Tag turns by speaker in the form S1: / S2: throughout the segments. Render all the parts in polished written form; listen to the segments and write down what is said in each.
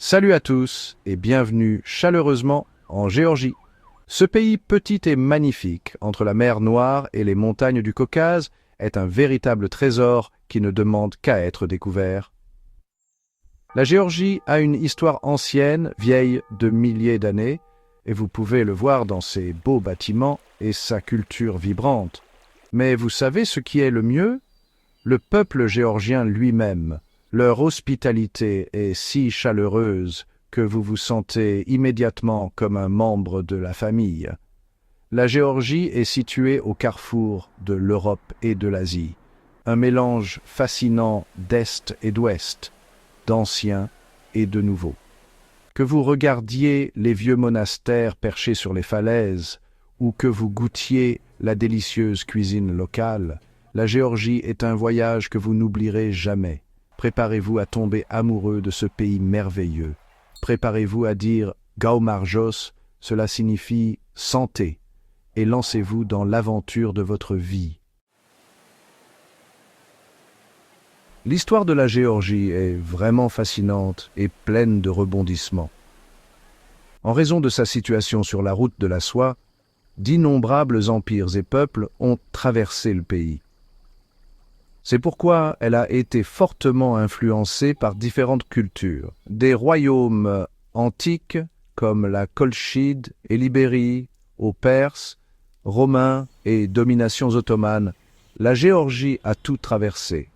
S1: Salut à tous et bienvenue chaleureusement en Géorgie. Ce pays petit et magnifique, entre la mer Noire et les montagnes du Caucase, est un véritable trésor qui ne demande qu'à être découvert. La Géorgie a une histoire ancienne, vieille de milliers d'années, et vous pouvez le voir dans ses beaux bâtiments et sa culture vibrante. Mais vous savez ce qui est le mieux? Le peuple géorgien lui-même. Leur hospitalité est si chaleureuse que vous vous sentez immédiatement comme un membre de la famille. La Géorgie est située au carrefour de l'Europe et de l'Asie, un mélange fascinant d'Est et d'Ouest, d'anciens et de nouveaux. Que vous regardiez les vieux monastères perchés sur les falaises, ou que vous goûtiez la délicieuse cuisine locale, la Géorgie est un voyage que vous n'oublierez jamais. Préparez-vous à tomber amoureux de ce pays merveilleux. Préparez-vous à dire « Gaumarjos », cela signifie « santé », et lancez-vous dans l'aventure de votre vie. L'histoire de la Géorgie est vraiment fascinante et pleine de rebondissements. En raison de sa situation sur la route de la soie, d'innombrables empires et peuples ont traversé le pays. C'est pourquoi elle a été fortement influencée par différentes cultures. Des royaumes antiques comme la Colchide et l'Ibérie, aux Perses, Romains et dominations ottomanes, la Géorgie a tout traversé.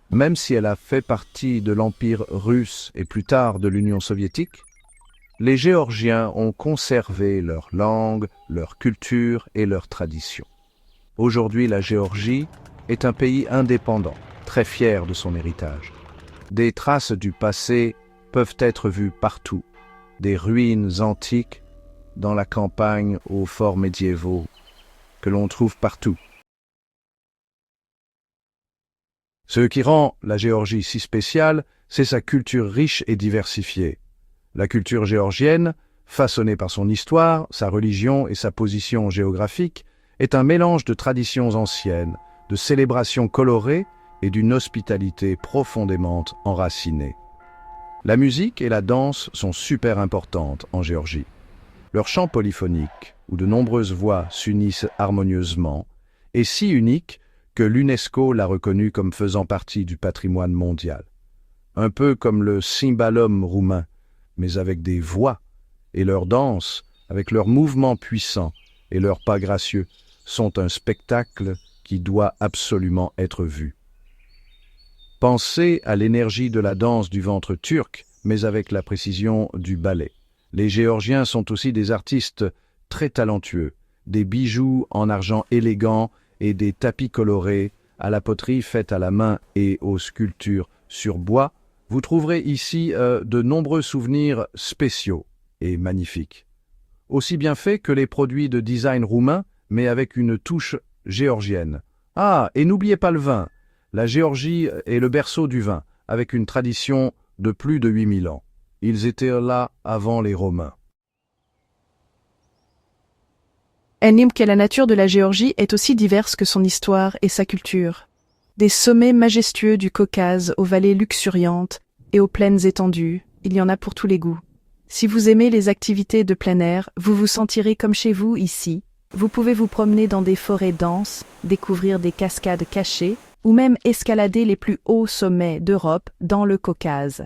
S1: Même si elle a fait partie de l'Empire russe et plus tard de l'Union soviétique, les Géorgiens ont conservé leur langue, leur culture et leurs traditions. Aujourd'hui, la Géorgie est un pays indépendant, très fier de son héritage. Des traces du passé peuvent être vues partout, des ruines antiques dans la campagne aux forts médiévaux que l'on trouve partout. Ce qui rend la Géorgie si spéciale, c'est sa culture riche et diversifiée. La culture géorgienne, façonnée par son histoire, sa religion et sa position géographique, est un mélange de traditions anciennes, de célébrations colorées et d'une hospitalité profondément enracinée. La musique et la danse sont super importantes en Géorgie. Leur chant polyphonique, où de nombreuses voix s'unissent harmonieusement, est si unique que l'UNESCO l'a reconnu comme faisant partie du patrimoine mondial. Un peu comme le cymbalum roumain, mais avec des voix, et leurs danses, avec leurs mouvements puissants et leurs pas gracieux, sont un spectacle qui doit absolument être vu. Pensez à l'énergie de la danse du ventre turc, mais avec la précision du ballet. Les Géorgiens sont aussi des artistes très talentueux, des bijoux en argent élégants et des tapis colorés à la poterie faite à la main et aux sculptures sur bois. Vous trouverez ici de nombreux souvenirs spéciaux et magnifiques. Aussi bien faits que les produits de design roumain, mais avec une touche géorgienne. Ah, et n'oubliez pas le vin. La Géorgie est le berceau du vin, avec une tradition de plus de 8000 ans. Ils étaient là avant les Romains.
S2: Anime que la nature de la Géorgie est aussi diverse que son histoire et sa culture. Des sommets majestueux du Caucase aux vallées luxuriantes et aux plaines étendues, il y en a pour tous les goûts. Si vous aimez les activités de plein air, vous vous sentirez comme chez vous ici. Vous pouvez vous promener dans des forêts denses, découvrir des cascades cachées, ou même escalader les plus hauts sommets d'Europe dans le Caucase.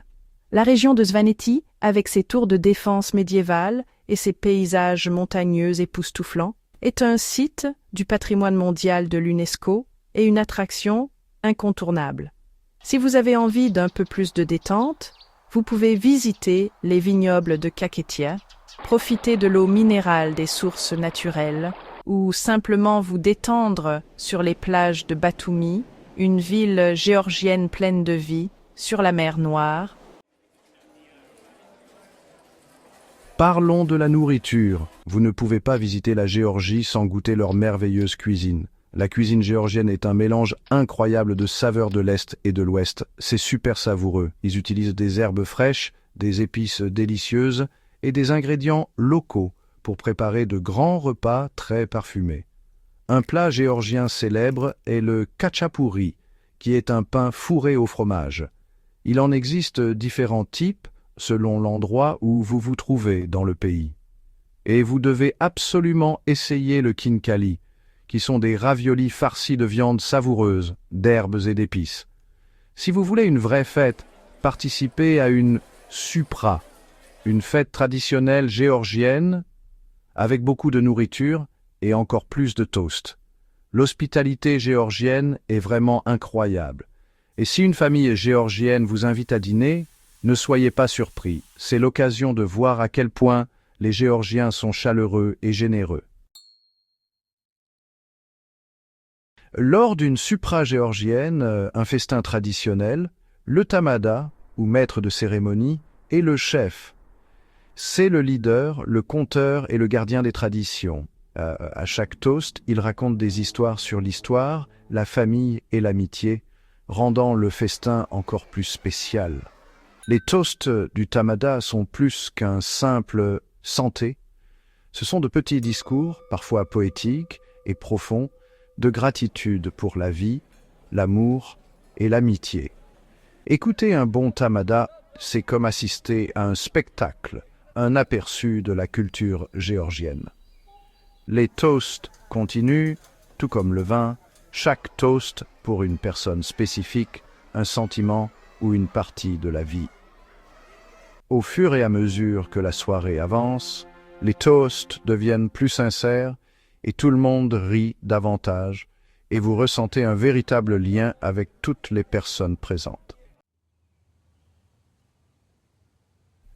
S2: La région de Svaneti, avec ses tours de défense médiévales et ses paysages montagneux époustouflants, est un site du patrimoine mondial de l'UNESCO et une attraction incontournable. Si vous avez envie d'un peu plus de détente, vous pouvez visiter les vignobles de Kakhètia, profiter de l'eau minérale des sources naturelles ou simplement vous détendre sur les plages de Batumi, une ville géorgienne pleine de vie, sur la mer Noire.
S1: Parlons de la nourriture. Vous ne pouvez pas visiter la Géorgie sans goûter leur merveilleuse cuisine. La cuisine géorgienne est un mélange incroyable de saveurs de l'Est et de l'Ouest. C'est super savoureux. Ils utilisent des herbes fraîches, des épices délicieuses et des ingrédients locaux pour préparer de grands repas très parfumés. Un plat géorgien célèbre est le khachapuri, qui est un pain fourré au fromage. Il en existe différents types, selon l'endroit où vous vous trouvez dans le pays. Et vous devez absolument essayer le khinkali, qui sont des raviolis farcis de viande savoureuse, d'herbes et d'épices. Si vous voulez une vraie fête, participez à une supra, une fête traditionnelle géorgienne, avec beaucoup de nourriture et encore plus de toast. L'hospitalité géorgienne est vraiment incroyable. Et si une famille géorgienne vous invite à dîner, ne soyez pas surpris. C'est l'occasion de voir à quel point les Géorgiens sont chaleureux et généreux. Lors d'une supra géorgienne, un festin traditionnel, le tamada, ou maître de cérémonie, est le chef. C'est le leader, le conteur et le gardien des traditions. À chaque toast, il raconte des histoires sur l'histoire, la famille et l'amitié, rendant le festin encore plus spécial. Les toasts du tamada sont plus qu'un simple « santé ». Ce sont de petits discours, parfois poétiques et profonds, de gratitude pour la vie, l'amour et l'amitié. Écouter un bon tamada, c'est comme assister à un spectacle, un aperçu de la culture géorgienne. Les toasts continuent, tout comme le vin, chaque toast pour une personne spécifique, un sentiment ou une partie de la vie. Au fur et à mesure que la soirée avance, les toasts deviennent plus sincères et tout le monde rit davantage et vous ressentez un véritable lien avec toutes les personnes présentes.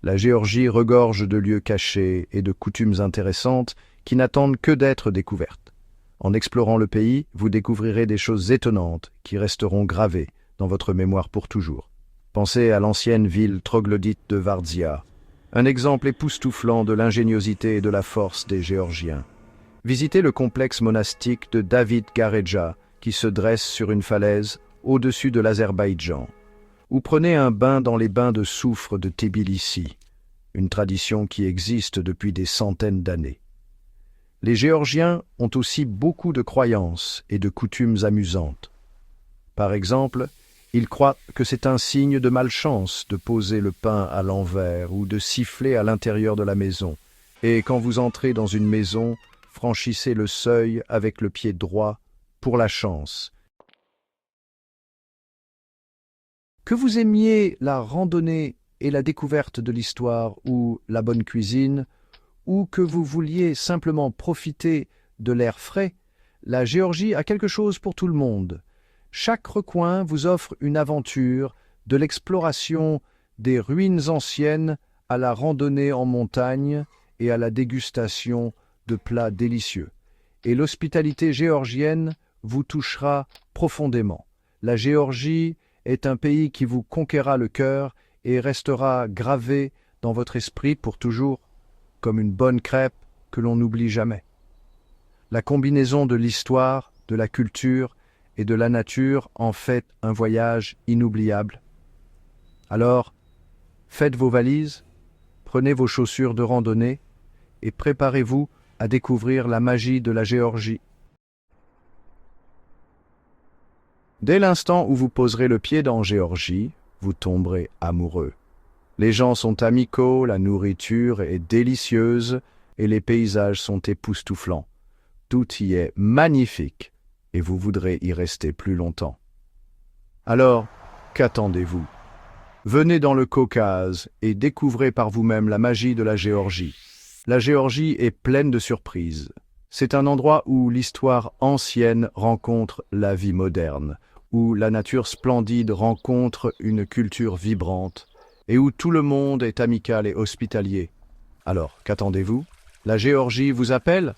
S1: La Géorgie regorge de lieux cachés et de coutumes intéressantes qui n'attendent que d'être découvertes. En explorant le pays, vous découvrirez des choses étonnantes qui resteront gravées dans votre mémoire pour toujours. Pensez à l'ancienne ville troglodyte de Vardzia, un exemple époustouflant de l'ingéniosité et de la force des Géorgiens. Visitez le complexe monastique de David Gareja qui se dresse sur une falaise au-dessus de l'Azerbaïdjan. Ou prenez un bain dans les bains de soufre de Tbilissi, une tradition qui existe depuis des centaines d'années. Les Géorgiens ont aussi beaucoup de croyances et de coutumes amusantes. Par exemple, ils croient que c'est un signe de malchance de poser le pain à l'envers ou de siffler à l'intérieur de la maison. Et quand vous entrez dans une maison, franchissez le seuil avec le pied droit pour la chance. Que vous aimiez la randonnée et la découverte de l'histoire ou la bonne cuisine, ou que vous vouliez simplement profiter de l'air frais, la Géorgie a quelque chose pour tout le monde. Chaque recoin vous offre une aventure, de l'exploration des ruines anciennes à la randonnée en montagne et à la dégustation de plats délicieux. Et l'hospitalité géorgienne vous touchera profondément. La Géorgie est un pays qui vous conquérera le cœur et restera gravé dans votre esprit pour toujours, comme une bonne crêpe que l'on n'oublie jamais. La combinaison de l'histoire, de la culture et de la nature en fait un voyage inoubliable. Alors, faites vos valises, prenez vos chaussures de randonnée et préparez-vous à découvrir la magie de la Géorgie. Dès l'instant où vous poserez le pied en Géorgie, vous tomberez amoureux. Les gens sont amicaux, la nourriture est délicieuse et les paysages sont époustouflants. Tout y est magnifique et vous voudrez y rester plus longtemps. Alors, qu'attendez-vous? Venez dans le Caucase et découvrez par vous-même la magie de la Géorgie. La Géorgie est pleine de surprises. C'est un endroit où l'histoire ancienne rencontre la vie moderne, où la nature splendide rencontre une culture vibrante, et où tout le monde est amical et hospitalier. Alors, qu'attendez-vous? La Géorgie vous appelle?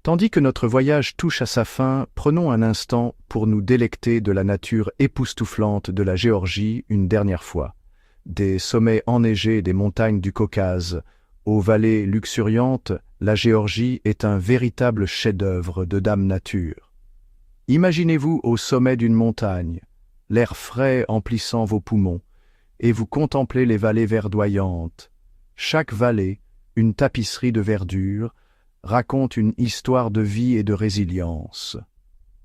S1: Tandis que notre voyage touche à sa fin, prenons un instant pour nous délecter de la nature époustouflante de la Géorgie une dernière fois. Des sommets enneigés des montagnes du Caucase, aux vallées luxuriantes, la Géorgie est un véritable chef-d'œuvre de Dame Nature. Imaginez-vous au sommet d'une montagne, l'air frais emplissant vos poumons, et vous contemplez les vallées verdoyantes. Chaque vallée, une tapisserie de verdure, raconte une histoire de vie et de résilience.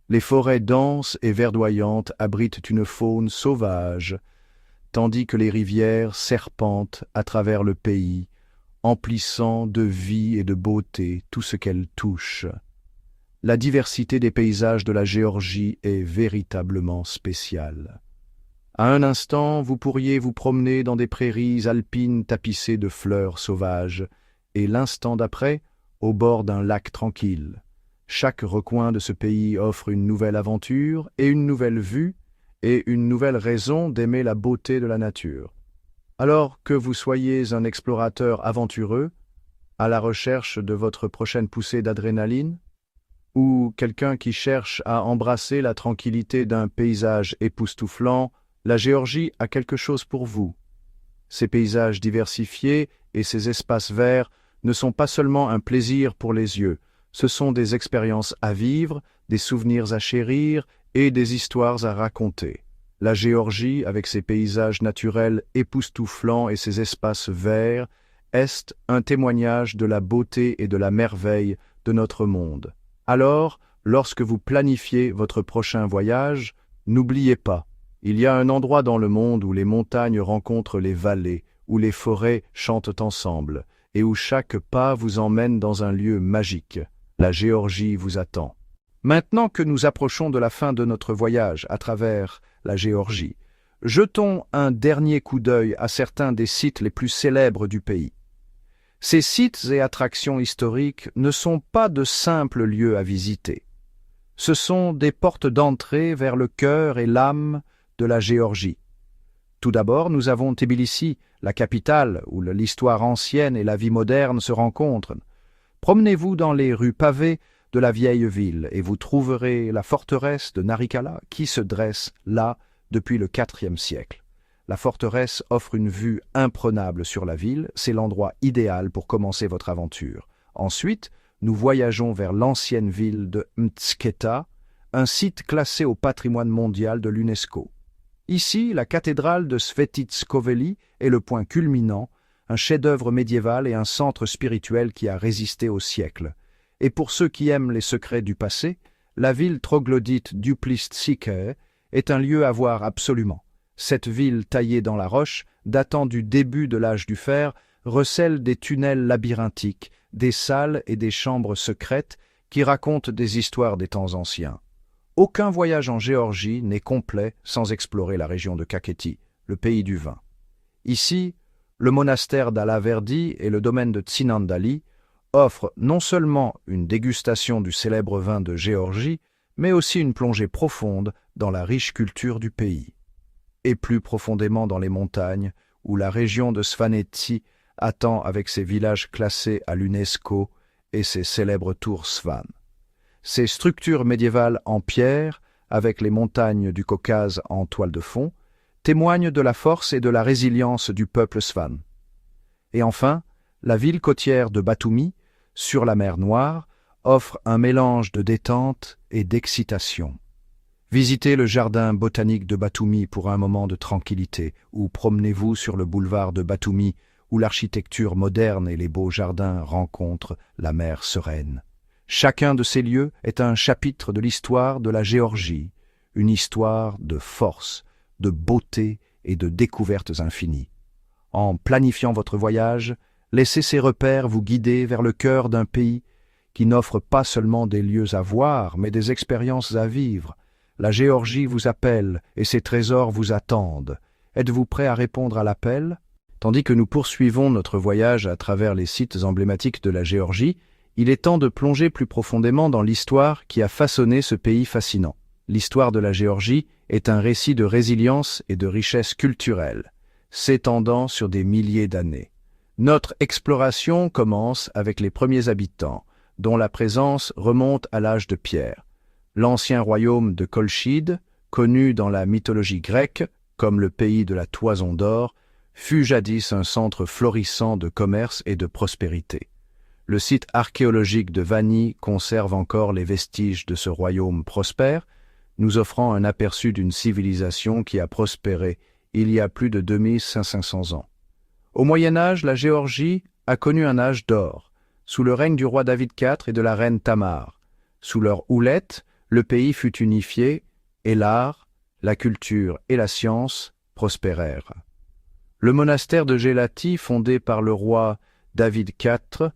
S1: Les forêts denses et verdoyantes abritent une faune sauvage, tandis que les rivières serpentent à travers le pays, emplissant de vie et de beauté tout ce qu'elles touchent. La diversité des paysages de la Géorgie est véritablement spéciale. À un instant, vous pourriez vous promener dans des prairies alpines tapissées de fleurs sauvages, et l'instant d'après, au bord d'un lac tranquille. Chaque recoin de ce pays offre une nouvelle aventure et une nouvelle vue, et une nouvelle raison d'aimer la beauté de la nature. Alors que vous soyez un explorateur aventureux, à la recherche de votre prochaine poussée d'adrénaline, ou quelqu'un qui cherche à embrasser la tranquillité d'un paysage époustouflant, la Géorgie a quelque chose pour vous. Ces paysages diversifiés et ces espaces verts ne sont pas seulement un plaisir pour les yeux, ce sont des expériences à vivre, des souvenirs à chérir et des histoires à raconter. La Géorgie, avec ses paysages naturels époustouflants et ses espaces verts, est un témoignage de la beauté et de la merveille de notre monde. Alors, lorsque vous planifiez votre prochain voyage, n'oubliez pas, il y a un endroit dans le monde où les montagnes rencontrent les vallées, où les forêts chantent ensemble, et où chaque pas vous emmène dans un lieu magique. La Géorgie vous attend. Maintenant que nous approchons de la fin de notre voyage à travers la Géorgie, jetons un dernier coup d'œil à certains des sites les plus célèbres du pays. Ces sites et attractions historiques ne sont pas de simples lieux à visiter. Ce sont des portes d'entrée vers le cœur et l'âme de la Géorgie. Tout d'abord, nous avons Tbilissi, la capitale où l'histoire ancienne et la vie moderne se rencontrent. Promenez-vous dans les rues pavées de la vieille ville et vous trouverez la forteresse de Narikala qui se dresse là depuis le IVe siècle. La forteresse offre une vue imprenable sur la ville, c'est l'endroit idéal pour commencer votre aventure. Ensuite, nous voyageons vers l'ancienne ville de Mtskheta, un site classé au patrimoine mondial de l'UNESCO. Ici, la cathédrale de Svetitskhoveli est le point culminant, un chef-d'œuvre médiéval et un centre spirituel qui a résisté aux siècles. Et pour ceux qui aiment les secrets du passé, la ville troglodyte d'Uplistsikhe est un lieu à voir absolument. Cette ville taillée dans la roche, datant du début de l'âge du fer, recèle des tunnels labyrinthiques, des salles et des chambres secrètes qui racontent des histoires des temps anciens. Aucun voyage en Géorgie n'est complet sans explorer la région de Kakheti, le pays du vin. Ici, le monastère d'Alaverdi et le domaine de Tsinandali offrent non seulement une dégustation du célèbre vin de Géorgie, mais aussi une plongée profonde dans la riche culture du pays. Et plus profondément dans les montagnes, où la région de Svaneti attend avec ses villages classés à l'UNESCO et ses célèbres tours Svan. Ces structures médiévales en pierre, avec les montagnes du Caucase en toile de fond, témoignent de la force et de la résilience du peuple Svan. Et enfin, la ville côtière de Batumi, sur la mer Noire, offre un mélange de détente et d'excitation. Visitez le jardin botanique de Batumi pour un moment de tranquillité, ou promenez-vous sur le boulevard de Batumi, où l'architecture moderne et les beaux jardins rencontrent la mer sereine. Chacun de ces lieux est un chapitre de l'histoire de la Géorgie, une histoire de force, de beauté et de découvertes infinies. En planifiant votre voyage, laissez ces repères vous guider vers le cœur d'un pays qui n'offre pas seulement des lieux à voir, mais des expériences à vivre. La Géorgie vous appelle et ses trésors vous attendent. Êtes-vous prêt à répondre à l'appel? Tandis que nous poursuivons notre voyage à travers les sites emblématiques de la Géorgie, il est temps de plonger plus profondément dans l'histoire qui a façonné ce pays fascinant. L'histoire de la Géorgie est un récit de résilience et de richesse culturelle, s'étendant sur des milliers d'années. Notre exploration commence avec les premiers habitants, dont la présence remonte à l'âge de pierre. L'ancien royaume de Colchide, connu dans la mythologie grecque comme le pays de la toison d'or, fut jadis un centre florissant de commerce et de prospérité. Le site archéologique de Vani conserve encore les vestiges de ce royaume prospère, nous offrant un aperçu d'une civilisation qui a prospéré il y a plus de 2500 ans. Au Moyen-Âge, la Géorgie a connu un âge d'or, sous le règne du roi David IV et de la reine Tamar. Sous leur houlette, le pays fut unifié et l'art, la culture et la science prospérèrent. Le monastère de Gélati, fondé par le roi David IV,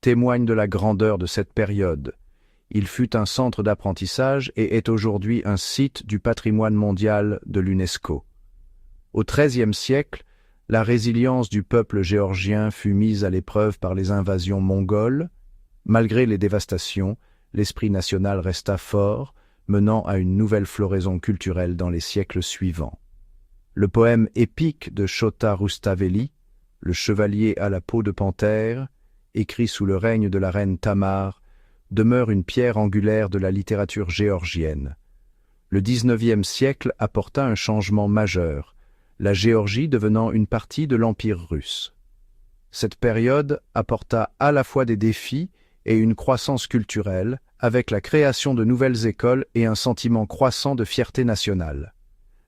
S1: témoigne de la grandeur de cette période. Il fut un centre d'apprentissage et est aujourd'hui un site du patrimoine mondial de l'UNESCO. Au XIIIe siècle, la résilience du peuple géorgien fut mise à l'épreuve par les invasions mongoles. Malgré les dévastations, l'esprit national resta fort, menant à une nouvelle floraison culturelle dans les siècles suivants. Le poème épique de Chota Rustaveli, Le chevalier à la peau de panthère, écrit sous le règne de la reine Tamar, demeure une pierre angulaire de la littérature géorgienne. Le XIXe siècle apporta un changement majeur, la Géorgie devenant une partie de l'Empire russe. Cette période apporta à la fois des défis et une croissance culturelle, avec la création de nouvelles écoles et un sentiment croissant de fierté nationale.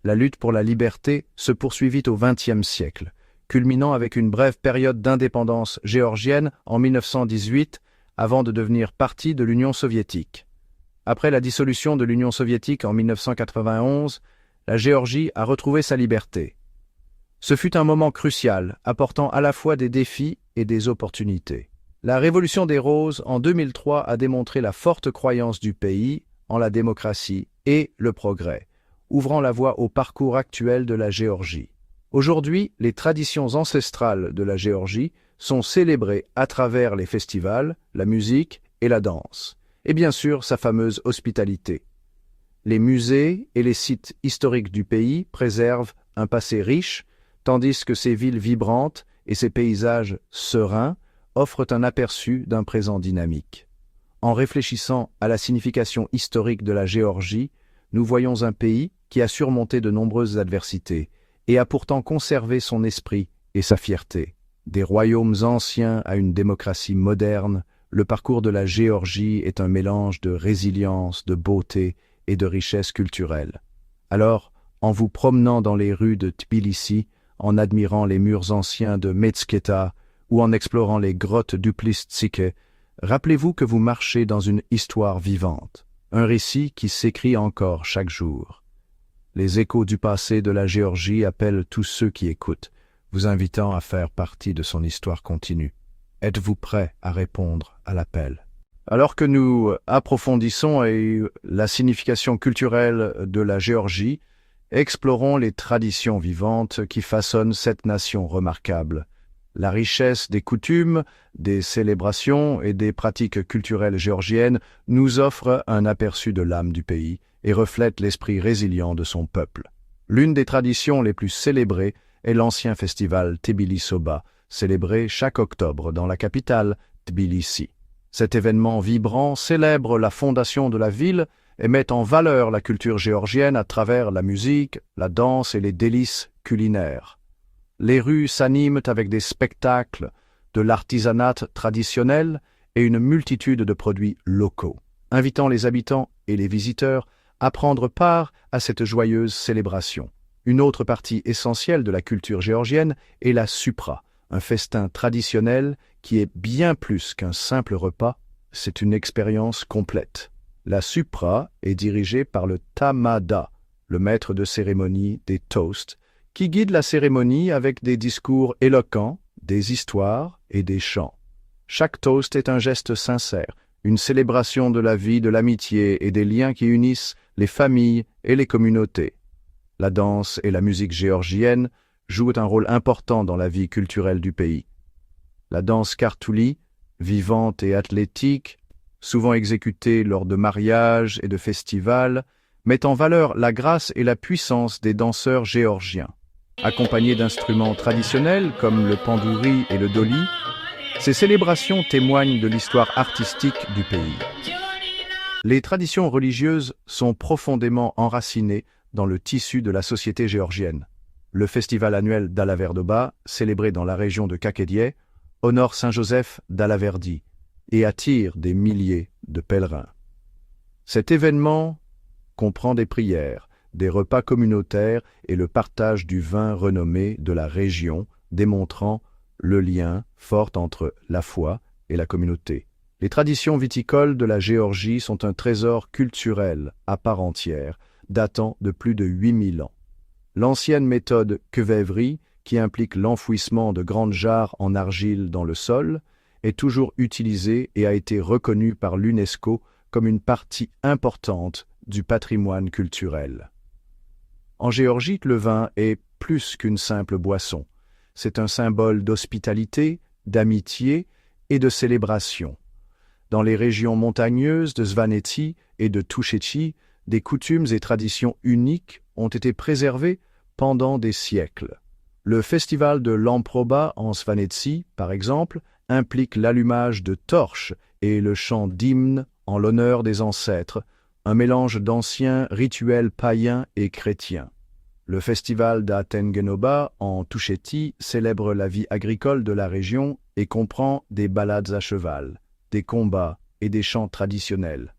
S1: La lutte pour la liberté se poursuivit au XXe siècle, culminant avec une brève période d'indépendance géorgienne en 1918, avant de devenir partie de l'Union soviétique. Après la dissolution de l'Union soviétique en 1991, la Géorgie a retrouvé sa liberté. Ce fut un moment crucial, apportant à la fois des défis et des opportunités. La Révolution des Roses en 2003 a démontré la forte croyance du pays en la démocratie et le progrès, ouvrant la voie au parcours actuel de la Géorgie. Aujourd'hui, les traditions ancestrales de la Géorgie sont célébrées à travers les festivals, la musique et la danse, et bien sûr sa fameuse hospitalité. Les musées et les sites historiques du pays préservent un passé riche, tandis que ses villes vibrantes et ses paysages sereins offrent un aperçu d'un présent dynamique. En réfléchissant à la signification historique de la Géorgie, nous voyons un pays qui a surmonté de nombreuses adversités et a pourtant conservé son esprit et sa fierté. Des royaumes anciens à une démocratie moderne, le parcours de la Géorgie est un mélange de résilience, de beauté et de richesse culturelle. Alors, en vous promenant dans les rues de Tbilissi, en admirant les murs anciens de Metsketa ou en explorant les grottes d'Uplitsike, rappelez-vous que vous marchez dans une histoire vivante, un récit qui s'écrit encore chaque jour. Les échos du passé de la Géorgie appellent tous ceux qui écoutent, vous invitant à faire partie de son histoire continue. Êtes-vous prêt à répondre à l'appel? Alors que nous approfondissons la signification culturelle de la Géorgie, explorons les traditions vivantes qui façonnent cette nation remarquable. La richesse des coutumes, des célébrations et des pratiques culturelles géorgiennes nous offre un aperçu de l'âme du pays et reflète l'esprit résilient de son peuple. L'une des traditions les plus célébrées est l'ancien festival Tbilisoba, célébré chaque octobre dans la capitale, Tbilissi. Cet événement vibrant célèbre la fondation de la ville et met en valeur la culture géorgienne à travers la musique, la danse et les délices culinaires. Les rues s'animent avec des spectacles, de l'artisanat traditionnel et une multitude de produits locaux, invitant les habitants et les visiteurs à prendre part à cette joyeuse célébration. Une autre partie essentielle de la culture géorgienne est la supra, un festin traditionnel qui est bien plus qu'un simple repas, c'est une expérience complète. La supra est dirigée par le tamada, le maître de cérémonie des toasts, qui guide la cérémonie avec des discours éloquents, des histoires et des chants. Chaque toast est un geste sincère, une célébration de la vie, de l'amitié et des liens qui unissent les familles et les communautés. La danse et la musique géorgienne jouent un rôle important dans la vie culturelle du pays. La danse kartouli, vivante et athlétique, souvent exécutée lors de mariages et de festivals, met en valeur la grâce et la puissance des danseurs géorgiens. Accompagnés d'instruments traditionnels comme le pandouri et le doli, ces célébrations témoignent de l'histoire artistique du pays. Les traditions religieuses sont profondément enracinées dans le tissu de la société géorgienne. Le festival annuel d'Alaverdoba, célébré dans la région de Kakedie, honore Saint Joseph d'Alaverdi et attire des milliers de pèlerins. Cet événement comprend des prières, des repas communautaires et le partage du vin renommé de la région, démontrant le lien fort entre la foi et la communauté. Les traditions viticoles de la Géorgie sont un trésor culturel à part entière, datant de plus de 8000 ans. L'ancienne méthode Kveivri, qui implique l'enfouissement de grandes jarres en argile dans le sol, est toujours utilisée et a été reconnue par l'UNESCO comme une partie importante du patrimoine culturel. En Géorgie, le vin est plus qu'une simple boisson. C'est un symbole d'hospitalité, d'amitié et de célébration. Dans les régions montagneuses de Svaneti et de Tušeći, des coutumes et traditions uniques ont été préservées pendant des siècles. Le festival de Lamproba en Svaneti, par exemple, implique l'allumage de torches et le chant d'hymnes en l'honneur des ancêtres, un mélange d'anciens rituels païens et chrétiens. Le festival d'Atengenoba en Tušeći célèbre la vie agricole de la région et comprend des balades à cheval, des combats et des chants traditionnels.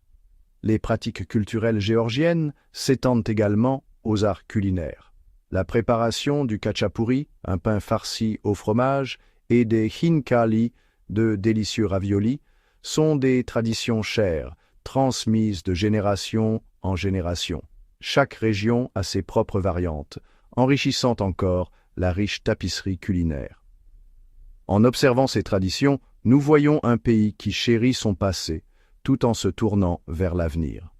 S1: Les pratiques culturelles géorgiennes s'étendent également aux arts culinaires. La préparation du khachapuri, un pain farci au fromage, et des hinkali, de délicieux raviolis, sont des traditions chères, transmises de génération en génération. Chaque région a ses propres variantes, enrichissant encore la riche tapisserie culinaire. En observant ces traditions, nous voyons un pays qui chérit son passé, tout en se tournant vers l'avenir.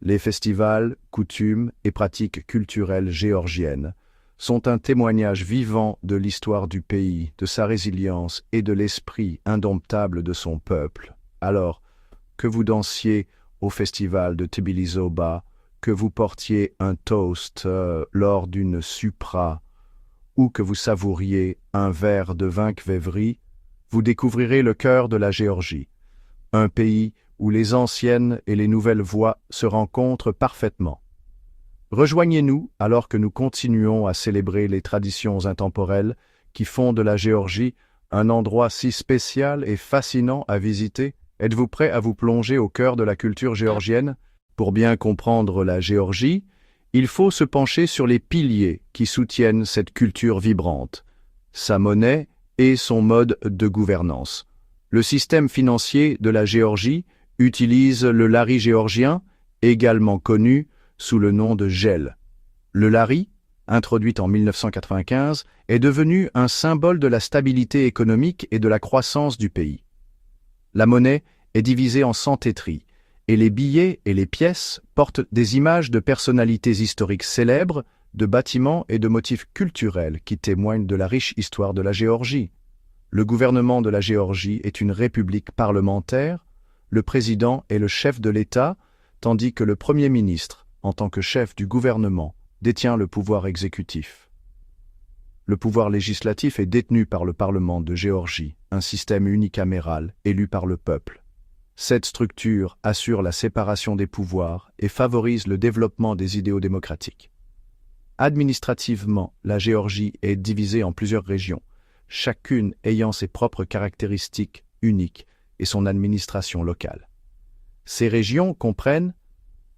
S1: Les festivals, coutumes et pratiques culturelles géorgiennes sont un témoignage vivant de l'histoire du pays, de sa résilience et de l'esprit indomptable de son peuple. Alors, que vous dansiez au festival de Tbilizoba, que vous portiez un toast lors d'une supra, ou que vous savouriez un verre de vin Kveivri, vous découvrirez le cœur de la Géorgie, un pays où les anciennes et les nouvelles voies se rencontrent parfaitement. Rejoignez-nous alors que nous continuons à célébrer les traditions intemporelles qui font de la Géorgie un endroit si spécial et fascinant à visiter. Êtes-vous prêt à vous plonger au cœur de la culture géorgienne? Pour bien comprendre la Géorgie, il faut se pencher sur les piliers qui soutiennent cette culture vibrante, sa monnaie et son mode de gouvernance. Le système financier de la Géorgie utilise le lari géorgien, également connu sous le nom de gel. Le lari, introduit en 1995, est devenu un symbole de la stabilité économique et de la croissance du pays. La monnaie est divisée en centétries, et les billets et les pièces portent des images de personnalités historiques célèbres, de bâtiments et de motifs culturels qui témoignent de la riche histoire de la Géorgie. Le gouvernement de la Géorgie est une république parlementaire, le président est le chef de l'État, tandis que le Premier ministre, en tant que chef du gouvernement, détient le pouvoir exécutif. Le pouvoir législatif est détenu par le Parlement de Géorgie, un système unicaméral élu par le peuple. Cette structure assure la séparation des pouvoirs et favorise le développement des idéaux démocratiques. Administrativement, la Géorgie est divisée en plusieurs régions, chacune ayant ses propres caractéristiques uniques et son administration locale. Ces régions comprennent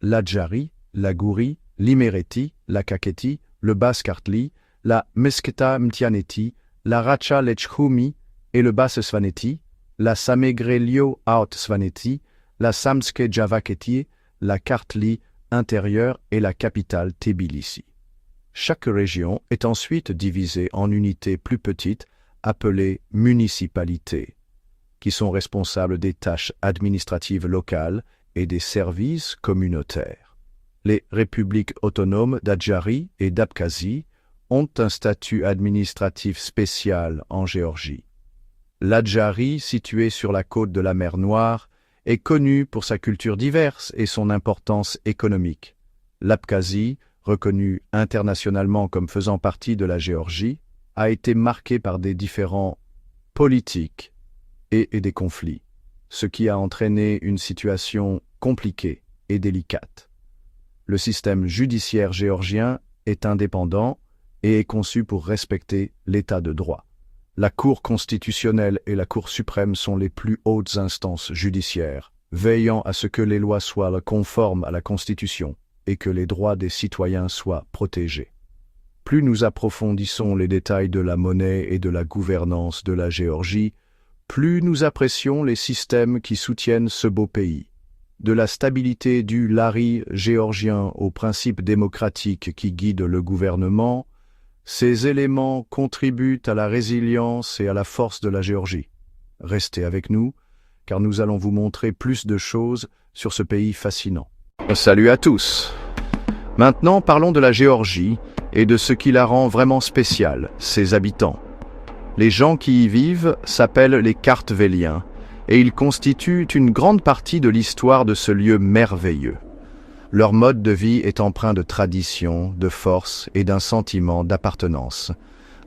S1: l'Adjari, la Gouri, l'Imereti, la Kakheti, le Bas-Kartli, la Mesketa Mtianeti, la Racha Lechkhumi et le Bas-Svaneti, la Samegrelio Out-Svaneti, la Samske Javaketi, la Kartli intérieure et la capitale Tbilissi. Chaque région est ensuite divisée en unités plus petites appelées municipalités, qui sont responsables des tâches administratives locales et des services communautaires. Les républiques autonomes d'Adjari et d'Abkhazie ont un statut administratif spécial en Géorgie. L'Adjari, située sur la côte de la mer Noire, est connue pour sa culture diverse et son importance économique. L'Abkhazie, reconnue internationalement comme faisant partie de la Géorgie, a été marquée par des différends politiques et des conflits, ce qui a entraîné une situation compliquée et délicate. Le système judiciaire géorgien est indépendant et est conçu pour respecter l'état de droit. La Cour constitutionnelle et la Cour suprême sont les plus hautes instances judiciaires, veillant à ce que les lois soient conformes à la Constitution et que les droits des citoyens soient protégés. Plus nous approfondissons les détails de la monnaie et de la gouvernance de la Géorgie, plus nous apprécions les systèmes qui soutiennent ce beau pays. de la stabilité du lari géorgien aux principes démocratiques qui guident le gouvernement, ces éléments contribuent à la résilience et à la force de la Géorgie. Restez avec nous, car nous allons vous montrer plus de choses sur ce pays fascinant. Salut à tous! Maintenant, parlons de la Géorgie et de ce qui la rend vraiment spéciale, ses habitants. Les gens qui y vivent s'appellent les Kartvéliens, et ils constituent une grande partie de l'histoire de ce lieu merveilleux. Leur mode de vie est empreint de tradition, de force et d'un sentiment d'appartenance.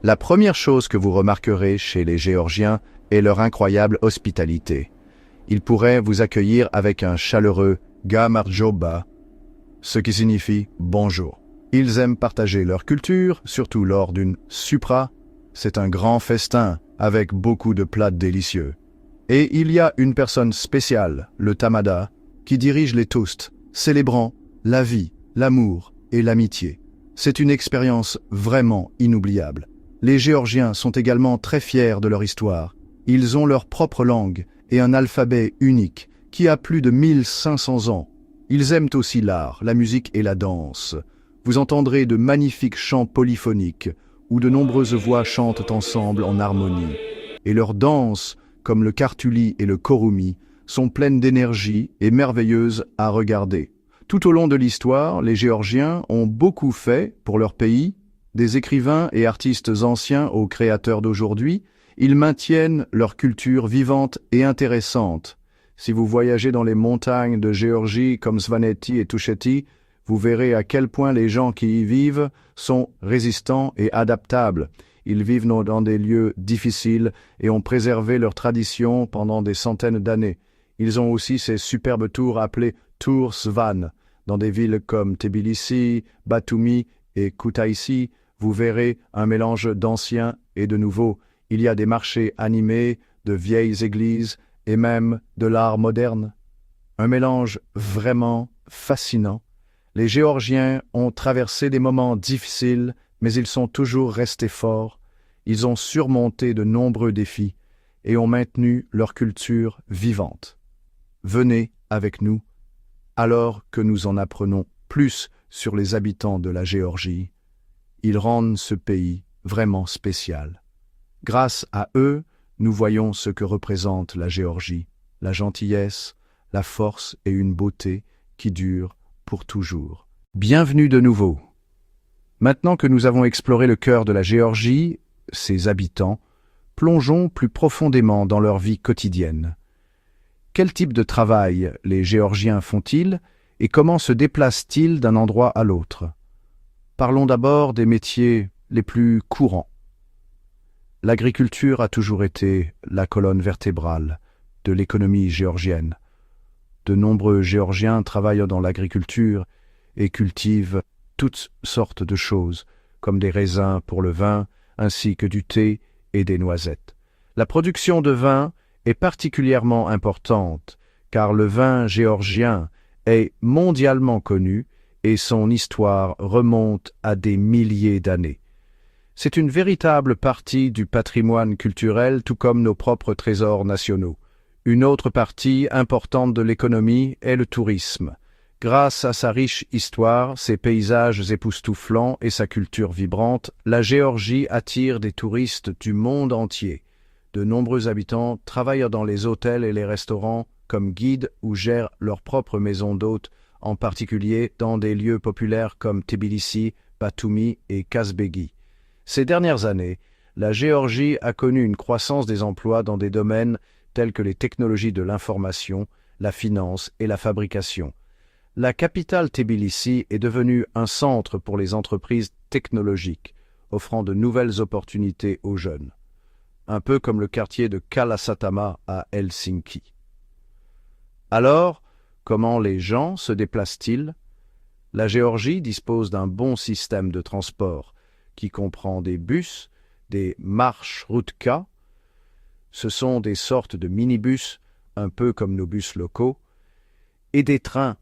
S1: La première chose que vous remarquerez chez les Géorgiens est leur incroyable hospitalité. Ils pourraient vous accueillir avec un chaleureux « Gamarjoba », ce qui signifie « bonjour ». Ils aiment partager leur culture, surtout lors d'une supra. C'est un grand festin avec beaucoup de plats délicieux. Et il y a une personne spéciale, le Tamada, qui dirige les toasts, célébrant la vie, l'amour et l'amitié. C'est une expérience vraiment inoubliable. Les Géorgiens sont également très fiers de leur histoire. Ils ont leur propre langue et un alphabet unique qui a plus de 1500 ans. Ils aiment aussi l'art, la musique et la danse. Vous entendrez de magnifiques chants polyphoniques où de nombreuses voix chantent ensemble en harmonie. Et leurs danses, comme le kartuli et le korumi, sont pleines d'énergie et merveilleuses à regarder. Tout au long de l'histoire, les Géorgiens ont beaucoup fait pour leur pays. Des écrivains et artistes anciens aux créateurs d'aujourd'hui, ils maintiennent leur culture vivante et intéressante. Si vous voyagez dans les montagnes de Géorgie comme Svaneti et Tusheti, vous verrez à quel point les gens qui y vivent sont résistants et adaptables. Ils vivent dans des lieux difficiles et ont préservé leurs traditions pendant des centaines d'années. Ils ont aussi ces superbes tours appelées tours Svan. Dans des villes comme Tbilissi, Batumi et Kutaïsi, vous verrez un mélange d'anciens et de nouveaux. Il y a des marchés animés, de vieilles églises et même de l'art moderne. Un mélange vraiment fascinant. Les Géorgiens ont traversé des moments difficiles, mais ils sont toujours restés forts. Ils ont surmonté de nombreux défis et ont maintenu leur culture vivante. Venez avec nous, alors que nous en apprenons plus sur les habitants de la Géorgie. Ils rendent ce pays vraiment spécial. Grâce à eux, nous voyons ce que représente la Géorgie, la gentillesse, la force et une beauté qui durent pour toujours. Bienvenue de nouveau. Maintenant que nous avons exploré le cœur de la Géorgie, ses habitants, plongeons plus profondément dans leur vie quotidienne. Quel type de travail les Géorgiens font-ils et comment se déplacent-ils d'un endroit à l'autre? Parlons d'abord des métiers les plus courants. L'agriculture a toujours été la colonne vertébrale de l'économie géorgienne. De nombreux Géorgiens travaillent dans l'agriculture et cultivent toutes sortes de choses, comme des raisins pour le vin, ainsi que du thé et des noisettes. La production de vin est particulièrement importante, car le vin géorgien est mondialement connu et son histoire remonte à des milliers d'années. C'est une véritable partie du patrimoine culturel, tout comme nos propres trésors nationaux. Une autre partie importante de l'économie est le tourisme. Grâce à sa riche histoire, ses paysages époustouflants et sa culture vibrante, la Géorgie attire des touristes du monde entier. De nombreux habitants travaillent dans les hôtels et les restaurants comme guides ou gèrent leur propre maison d'hôtes, en particulier dans des lieux populaires comme Tbilissi, Batumi et Kazbegi. Ces dernières années, la Géorgie a connu une croissance des emplois dans des domaines tels que les technologies de l'information, la finance et la fabrication. La capitale Tbilissi est devenue un centre pour les entreprises technologiques, offrant de nouvelles opportunités aux jeunes. Un peu comme le quartier de Kalasatama à Helsinki. Alors, comment les gens se déplacent-ils? La Géorgie dispose d'un bon système de transport qui comprend des bus, des marshrutka. Ce sont des sortes de minibus, un peu comme nos bus locaux, et des trains.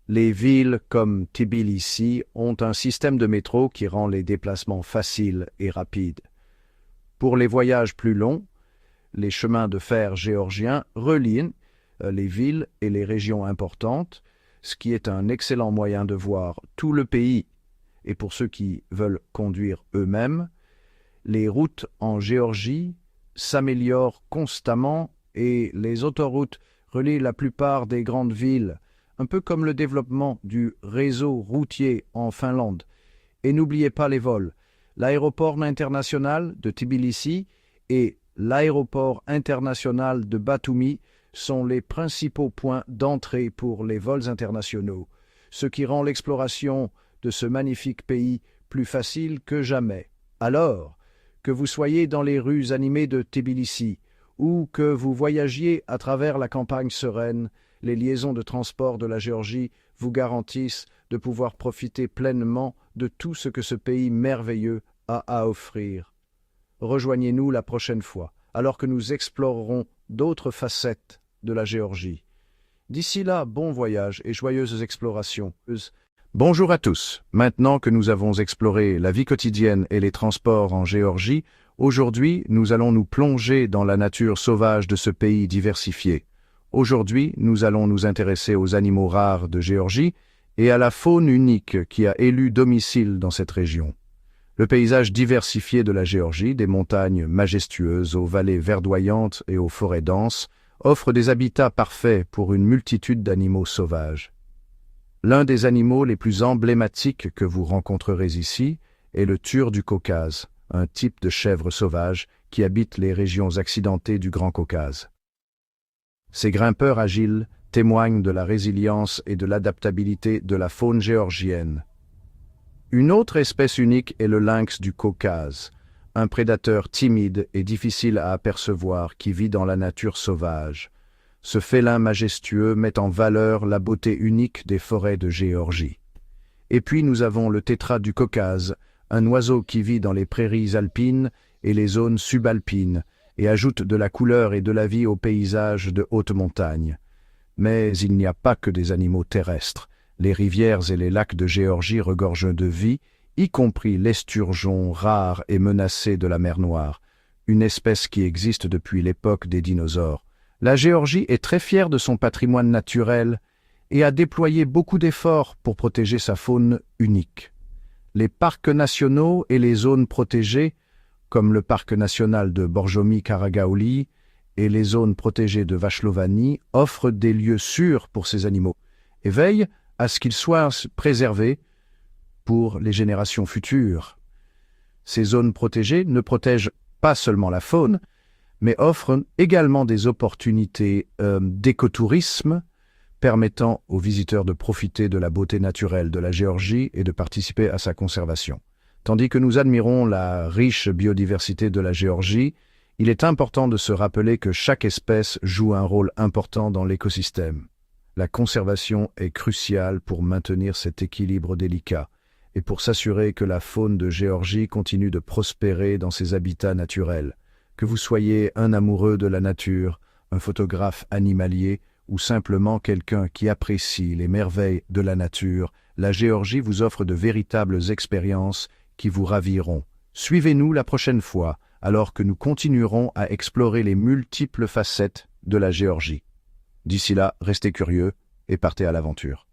S1: Les villes comme Tbilissi ont un système de métro qui rend les déplacements faciles et rapides. Pour les voyages plus longs, les chemins de fer géorgiens relient les villes et les régions importantes, ce qui est un excellent moyen de voir tout le pays. Et pour ceux qui veulent conduire eux-mêmes, les routes en Géorgie s'améliorent constamment et les autoroutes relient la plupart des grandes villes, un peu comme le développement du réseau routier en Finlande. Et n'oubliez pas les vols. L'aéroport international de Tbilissi et l'aéroport international de Batumi sont les principaux points d'entrée pour les vols internationaux, ce qui rend l'exploration de ce magnifique pays plus facile que jamais. Alors, que vous soyez dans les rues animées de Tbilissi ou que vous voyagiez à travers la campagne sereine, les liaisons de transport de la Géorgie vous garantissent de pouvoir profiter pleinement de tout ce que ce pays merveilleux a à offrir. Rejoignez-nous la prochaine fois, alors que nous explorerons d'autres facettes de la Géorgie. D'ici là, bon voyage et joyeuses explorations. Bonjour à tous. Maintenant que nous avons exploré la vie quotidienne et les transports en Géorgie, aujourd'hui, nous allons nous plonger dans la nature sauvage de ce pays diversifié. Aujourd'hui, nous allons nous intéresser aux animaux rares de Géorgie et à la faune unique qui a élu domicile dans cette région. Le paysage diversifié de la Géorgie, des montagnes majestueuses aux vallées verdoyantes et aux forêts denses, offre des habitats parfaits pour une multitude d'animaux sauvages. L'un des animaux les plus emblématiques que vous rencontrerez ici est le tur du Caucase, un type de chèvre sauvage qui habite les régions accidentées du Grand Caucase. Ces grimpeurs agiles témoignent de la résilience et de l'adaptabilité de la faune géorgienne. Une autre espèce unique est le lynx du Caucase, un prédateur timide et difficile à apercevoir qui vit dans la nature sauvage. Ce félin majestueux met en valeur la beauté unique des forêts de Géorgie. Et puis nous avons le tétras du Caucase, un oiseau qui vit dans les prairies alpines et les zones subalpines, et ajoute de la couleur et de la vie aux paysages de haute montagne. Mais il n'y a pas que des animaux terrestres. Les rivières et les lacs de Géorgie regorgent de vie, y compris l'esturgeon rare et menacé de la mer Noire, une espèce qui existe depuis l'époque des dinosaures. La Géorgie est très fière de son patrimoine naturel et a déployé beaucoup d'efforts pour protéger sa faune unique. Les parcs nationaux et les zones protégées, comme le parc national de Borjomi-Karagaouli et les zones protégées de Vachlovani, offrent des lieux sûrs pour ces animaux et veillent à ce qu'ils soient préservés pour les générations futures. Ces zones protégées ne protègent pas seulement la faune, mais offrent également des opportunités d'écotourisme permettant aux visiteurs de profiter de la beauté naturelle de la Géorgie et de participer à sa conservation. Tandis que nous admirons la riche biodiversité de la Géorgie, il est important de se rappeler que chaque espèce joue un rôle important dans l'écosystème. La conservation est cruciale pour maintenir cet équilibre délicat et pour s'assurer que la faune de Géorgie continue de prospérer dans ses habitats naturels. Que vous soyez un amoureux de la nature, un photographe animalier ou simplement quelqu'un qui apprécie les merveilles de la nature, la Géorgie vous offre de véritables expériences qui vous raviront. Suivez-nous la prochaine fois, alors que nous continuerons à explorer les multiples facettes de la Géorgie. D'ici là, restez curieux et partez à l'aventure.